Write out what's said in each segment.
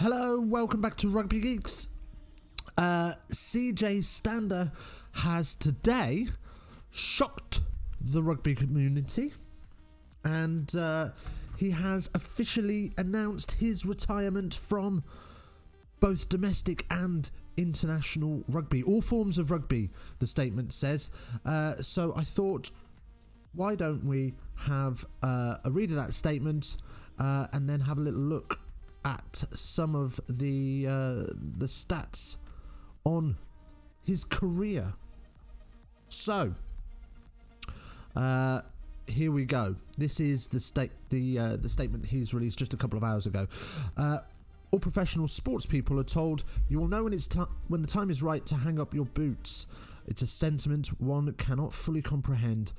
Hello, welcome back to Rugby Geeks. CJ Stander has today shocked the rugby community, and he has officially announced his retirement from both domestic and international rugby, all forms of rugby, the statement says. So I thought, why don't we have a read of that statement and then have a little look at some of the stats on his career. So here we go. This is the statement he's released just a couple of hours ago. All professional sports people are told you will know when the time is right to hang up your boots. It's a sentiment one cannot fully comprehend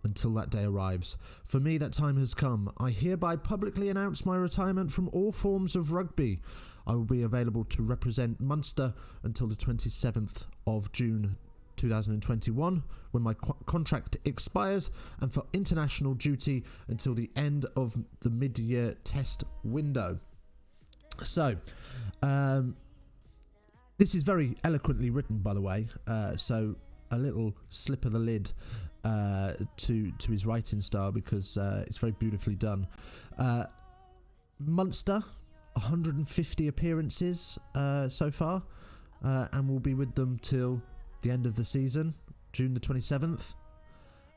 until that day arrives. For me, that time has come. I hereby publicly announce my retirement from all forms of rugby. I will be available to represent Munster until the 27th of June 2021, when my contract expires, and for international duty until the end of the mid-year test window. So, this is very eloquently written, by the way, so a little slip of the lid to his writing style, because it's very beautifully done. Munster, 150 appearances so far, and will be with them till the end of the season, June the 27th.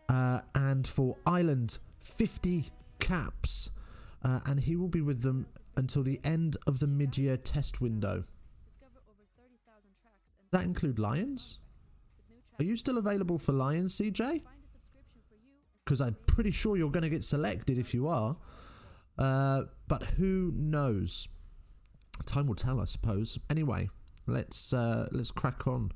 And for Ireland, 50 caps, and he will be with them until the end of the mid-year test window. Does that include Lions? Are you still available for Lions, CJ? Because I'm pretty sure you're going to get selected if you are. But who knows? Time will tell, I suppose. Anyway, let's crack on.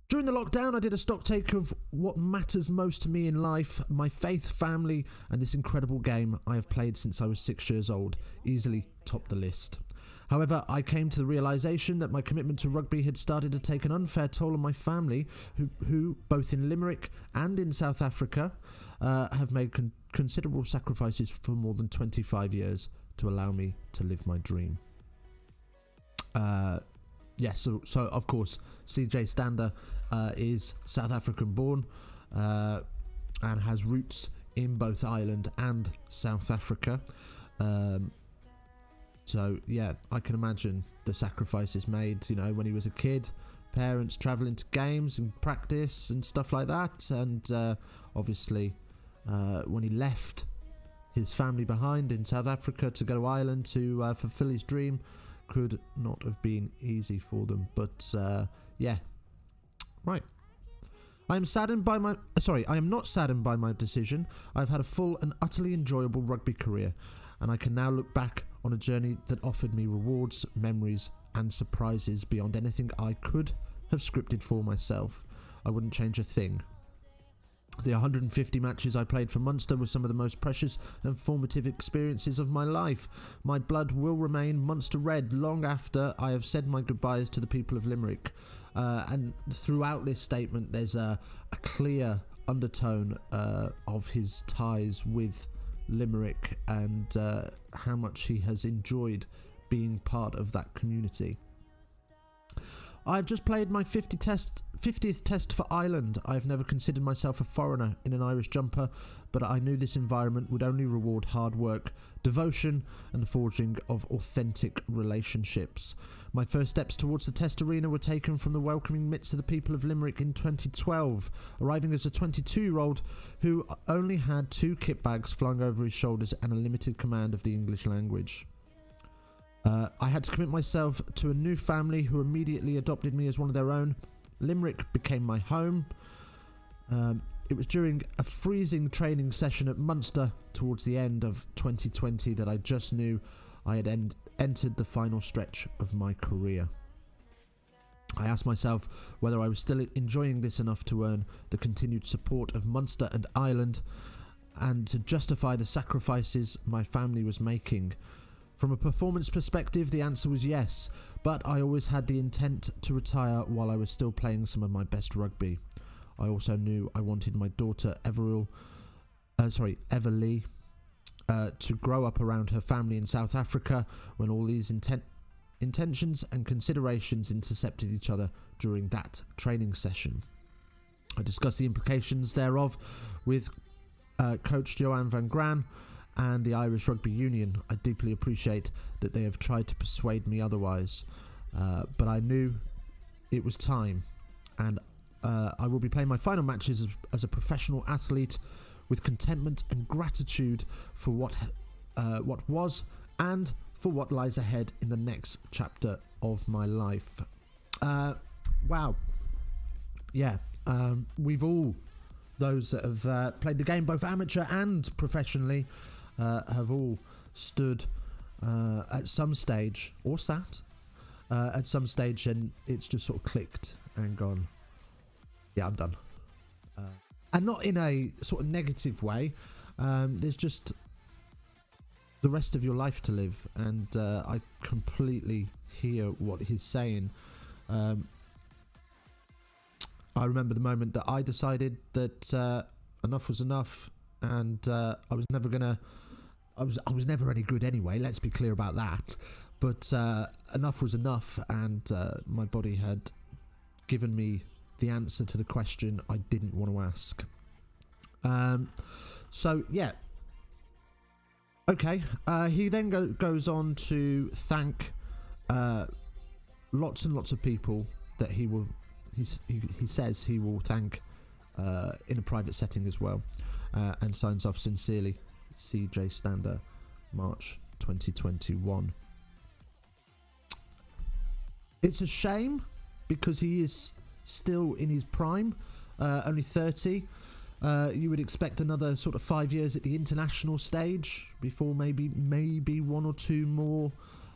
During the lockdown, I did a stock take of what matters most to me in life: my faith, family, and this incredible game I have played since I was 6 years old. Easily topped the list. However, I came to the realisation that my commitment to rugby had started to take an unfair toll on my family, who both in Limerick and in South Africa, have made considerable sacrifices for more than 25 years to allow me to live my dream. So of course, CJ Stander is South African born and has roots in both Ireland and South Africa. So yeah, I can imagine the sacrifices made, when he was a kid, parents travelling to games and practice and stuff like that. And obviously when he left his family behind in South Africa to go to Ireland to fulfill his dream, could not have been easy for them. But yeah, right. I am not saddened by my decision. I've had a full and utterly enjoyable rugby career, and I can now look back on a journey that offered me rewards, memories, and surprises beyond anything I could have scripted for myself. I wouldn't change a thing. The 150 matches I played for Munster were some of the most precious and formative experiences of my life. My blood will remain Munster red long after I have said my goodbyes to the people of Limerick. And throughout this statement, there's a clear undertone of his ties with Limerick and how much he has enjoyed being part of that community. I've just played my 50th test for Ireland. I've never considered myself a foreigner in an Irish jumper, but I knew this environment would only reward hard work, devotion, and the forging of authentic relationships. My first steps towards the test arena were taken from the welcoming midst of the people of Limerick in 2012, arriving as a 22-year-old who only had 2 kit bags flung over his shoulders and a limited command of the English language. I had to commit myself to a new family who immediately adopted me as one of their own. Limerick became my home. It was during a freezing training session at Munster towards the end of 2020 that I just knew I had entered the final stretch of my career. I asked myself whether I was still enjoying this enough to earn the continued support of Munster and Ireland, and to justify the sacrifices my family was making. From a performance perspective, the answer was yes, but I always had the intent to retire while I was still playing some of my best rugby. I also knew I wanted my daughter Everlee to grow up around her family in South Africa when all these intentions and considerations intercepted each other during that training session. I discussed the implications thereof with Coach Johan van Gran and the Irish Rugby Union. I deeply appreciate that they have tried to persuade me otherwise, but I knew it was time, and I will be playing my final matches as a professional athlete with contentment and gratitude for what was and for what lies ahead in the next chapter of my life. Wow. Yeah. We've all, those that have played the game both amateur and professionally, have all stood at some stage, or sat at some stage, and it's just sort of clicked and gone, yeah, I'm done. And not in a sort of negative way. There's just the rest of your life to live, and I completely hear what he's saying. I remember the moment that I decided that enough was enough, and I was never any good anyway. Let's be clear about that. But enough was enough, and my body had given me the answer to the question I didn't want to ask. So yeah. Okay. He then goes on to thank lots and lots of people that he says he will thank in a private setting as well, and signs off sincerely, CJ Stander, March 2021. It's a shame because he is still in his prime, only 30. You would expect another sort of 5 years at the international stage before maybe one or two more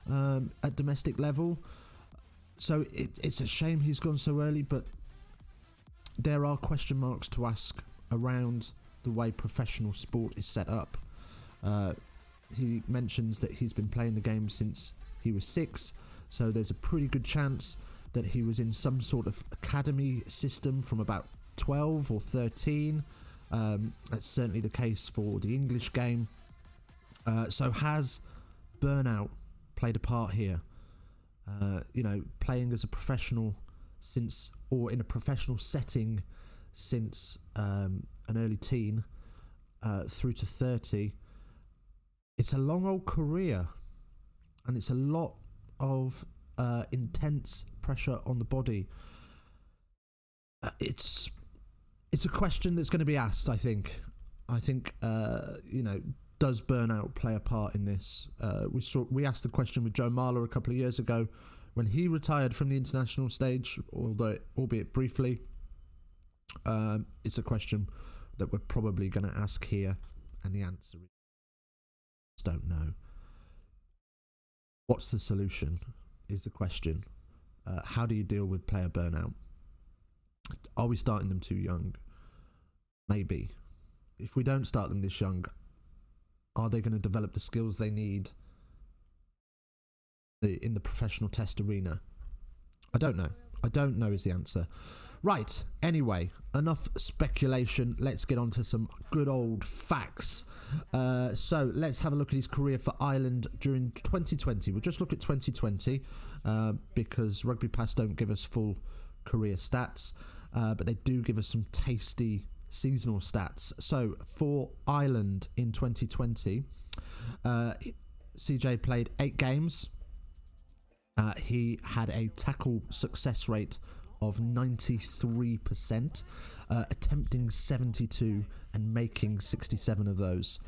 at domestic level. So it's a shame he's gone so early, but there are question marks to ask around the way professional sport is set up. He mentions that he's been playing the game since he was 6, so there's a pretty good chance that he was in some sort of academy system from about 12 or 13. That's certainly the case for the English game. So has burnout played a part here? Playing as a professional since, or in a professional setting since an early teen through to 30, it's a long old career, and it's a lot of intense pressure on the body. It's a question that's going to be asked, I think. Does burnout play a part in this? We asked the question with Joe Marler a couple of years ago when he retired from the international stage, albeit briefly. It's a question that we're probably going to ask here, and the answer is don't know. What's the solution is the question. How do you deal with player burnout? Are we starting them too young? Maybe. If we don't start them this young, are they going to develop the skills they need in the professional test arena? I don't know. I don't know is the answer. Right, anyway, enough speculation. Let's get on to some good old facts. So let's have a look at his career for Ireland during 2020. We'll just look at 2020 because Rugby Pass don't give us full career stats, but they do give us some tasty seasonal stats. So for Ireland in 2020, CJ played 8 games. He had a tackle success rate of 93%, attempting 72 and making 67 of those.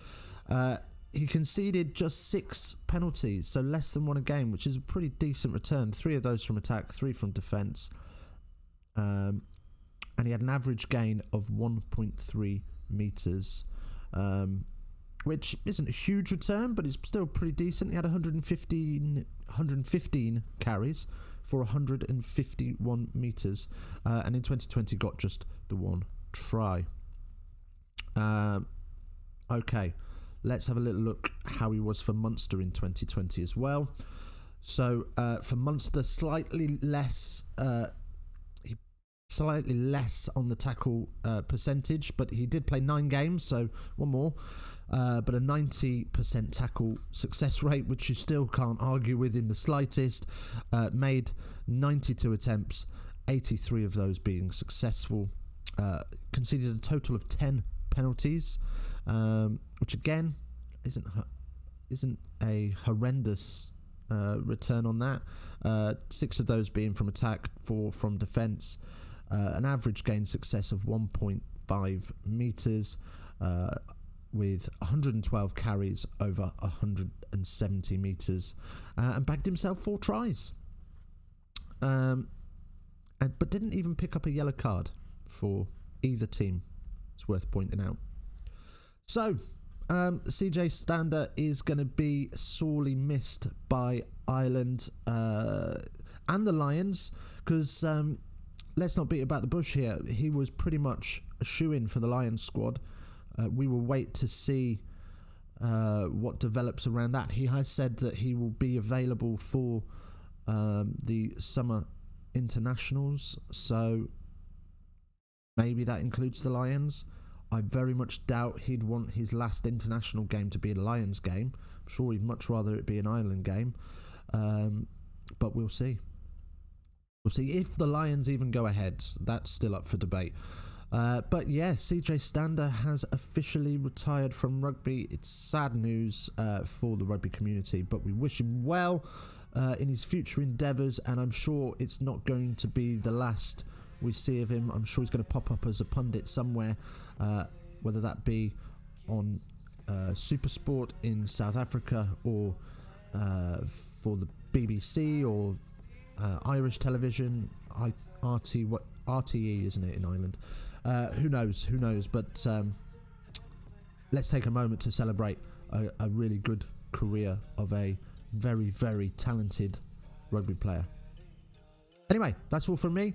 He conceded just 6 penalties, so less than 1 a game, which is a pretty decent return. 3 of those from attack, 3 from defence. And he had an average gain of 1.3 metres, which isn't a huge return, but it's still pretty decent. He had 115 carries for 151 metres, and in 2020 got just the 1 try. Okay, let's have a little look how he was for Munster in 2020 as well. So for Munster, slightly less on the tackle percentage, but he did play 9 games, so 1 more. but a 90% tackle success rate, which you still can't argue with in the slightest. Made 92 attempts, 83 of those being successful. Conceded a total of 10 penalties, which again isn't a horrendous return on that. 6 of those being from attack, 4 from defence. An average gain success of 1.5 metres, with 112 carries over 170 metres, and bagged himself 4 tries. But didn't even pick up a yellow card for either team. It's worth pointing out. So, CJ Stander is going to be sorely missed by Ireland and the Lions, because let's not beat about the bush here. He was pretty much a shoo-in for the Lions squad. We will wait to see what develops around that. He has said that he will be available for the summer internationals, so maybe that includes the Lions. I very much doubt he'd want his last international game to be a Lions game. I'm sure he'd much rather it be an Ireland game, but we'll see. We'll see if the Lions even go ahead. That's still up for debate. But yeah, CJ Stander has officially retired from rugby. It's sad news for the rugby community, but we wish him well in his future endeavours, and I'm sure it's not going to be the last we see of him. I'm sure he's going to pop up as a pundit somewhere, whether that be on Supersport in South Africa, or for the BBC, or Irish television, RTE, isn't it, in Ireland? Who knows, but let's take a moment to celebrate a really good career of a very, very talented rugby player. Anyway, that's all from me.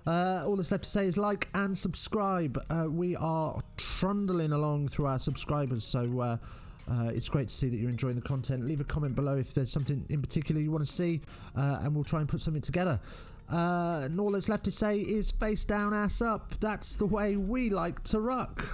All that's left to say is like and subscribe. We are trundling along through our subscribers, so it's great to see that you're enjoying the content. Leave a comment below if there's something in particular you want to see, and we'll try and put something together. And all that's left to say is face down, ass up. That's the way we like to ruck.